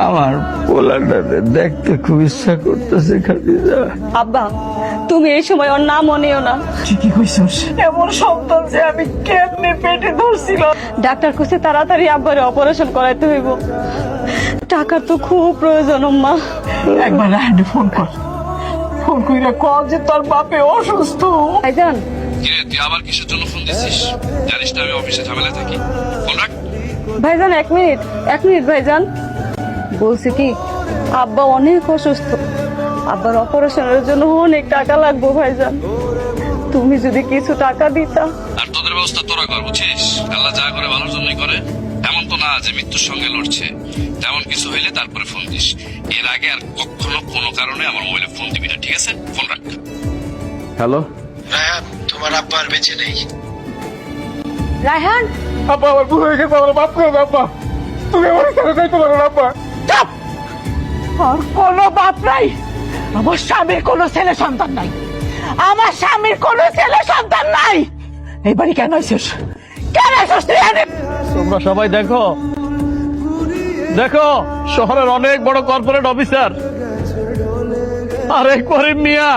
আমার পোলাটারে দেখতে খুব ইচ্ছা করতেছে খাদিজা। আব্বা, তুমি এই সময় ওর নাম মনেও না। ঠিকই কইছস, এমন সন্তান যে আমি কেমনে পেটে ধরছিল। ডাক্তার কইছে তাড়াতাড়ি আব্বারে অপারেশন করাইতে হইব। টাকার তো খুব প্রয়োজন আম্মা। একবার রায়নে ফোন কর, ফোন কইরা কল যে তোর বাপে অসুস্থ। ভাইজান, কিরে তুই আবার কিসের জন্য ফোন দিছিস? জানিস না আমি অফিসে ঝামেলা থাকি। ফোন রাখ। ভাইজান 1 মিনিট, 1 মিনিট ভাইজান। বলছি কি, আব্বা অনেক অসুস্থ, আব্বার অপারেশনের জন্য অনেক টাকা লাগবে ভাইজান। তুমি যদি কিছু টাকা দিতা। আর তোদের ব্যবস্থা তোরা কর, বুঝছিস? আল্লাহ যা করে ভালোর জন্যই করে। এমন তো না যে মৃত্যুর সঙ্গে লড়ছে। তেমন কিছু হইলে তারপরে ফোন দিস। এর আগে আর কখনো কোনো কারণে আমার মোবাইলে ফোন দিবি না, ঠিক আছে? ফোন রাখ। হ্যালো রায়ান, তোমার আব্বা আর বেঁচে নেই। রায়হান, আব্বা, আমার ভুল হয়ে গেছে, আমার মাফ করে দাও আব্বা। তুমি আমার সাথে যাইতে পারো না আব্বা। চুপ! আর কোনো বাপ নাই, আমার স্বামীর কোনো ছেলে সন্তান নাই, আমার স্বামীর কোনো ছেলে সন্তান নাই। এই বাড়ি কেন এসেছিস? কেন এসেছিস তুই এখানে? তোমরা সবাই দেখো, দেখো শহরের অনেক বড় কর্পোরেট অফিসার আর এই করিম মিয়া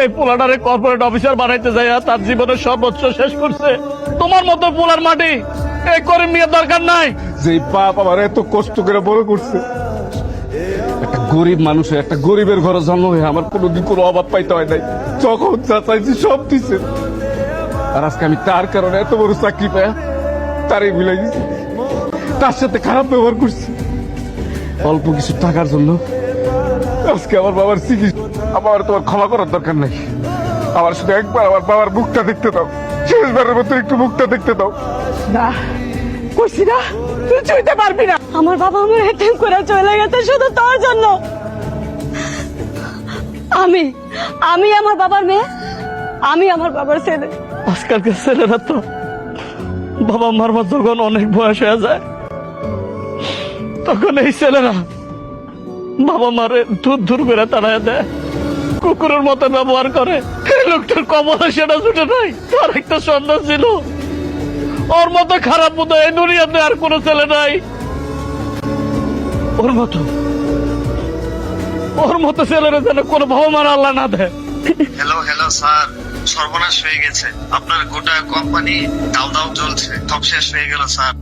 এই পোলাটারে কর্পোরেট অফিসার বানাইতে যাইয়া তার জীবনের সর্বোচ্চ শেষ করছে। তোমার মতো পোলার মাটি এই করিম মিয়ার দরকার নাই। যে বাপ আমার এত কষ্ট করে বড় করছে, একটা গরিব মানুষের, একটা গরিবের ঘরে জন্ম হয়ে আমার কোনোদিন কোনো অভাব পাইতে হয় নাই। যখন যা চাইছি সব দিছে, আর আজকে আমি তার কারণে এত বড় চাকরি পায়া তারই মিলাই দিছি, তার সাথে খারাপ ব্যবহার করছি অল্প কিছু টাকার জন্য। আজকে আমার বাবার চিকিৎসা, আমার তোমার ক্ষমা করার দরকার নাই। আমার শুধু একবার আমার বাবার মুখটা দেখতে দাও, শেষবারের মতো একটু মুখটা দেখতে দাও। না, কইছি না তুই চুইতে পারবি না। আমার বাবা আমার এতিম করে চলে গেছে শুধু তোর জন্য। আমি আমার বাবার মেয়ে, আমি আমার বাবার ছেলে। আজকালকার ছেলেরা তো বাবা মার মা যখন অনেক বয়স হয়ে যায় তখন এই ছেলেরা বাবা মারে দূর করে তাড়ায় দেয়, কুকুরের মতো ব্যবহার করে। এই লোকটার কমলে সেটা ছুটে নাই, তার একটা সন্তান ছিল। ওর মতো খারাপ মতো এই দুনিয়াতে আর কোনো ছেলে নাই। ওর মতো ছেলেরা যেন কোনো বাবা মার আল্লাহ না দেয়। হ্যালো হ্যালো স্যার, সর্বনাশ হয়ে গেছে। আপনার গোটা কোম্পানি দাও দাও চলছে, সব শেষ হয়ে গেল স্যার।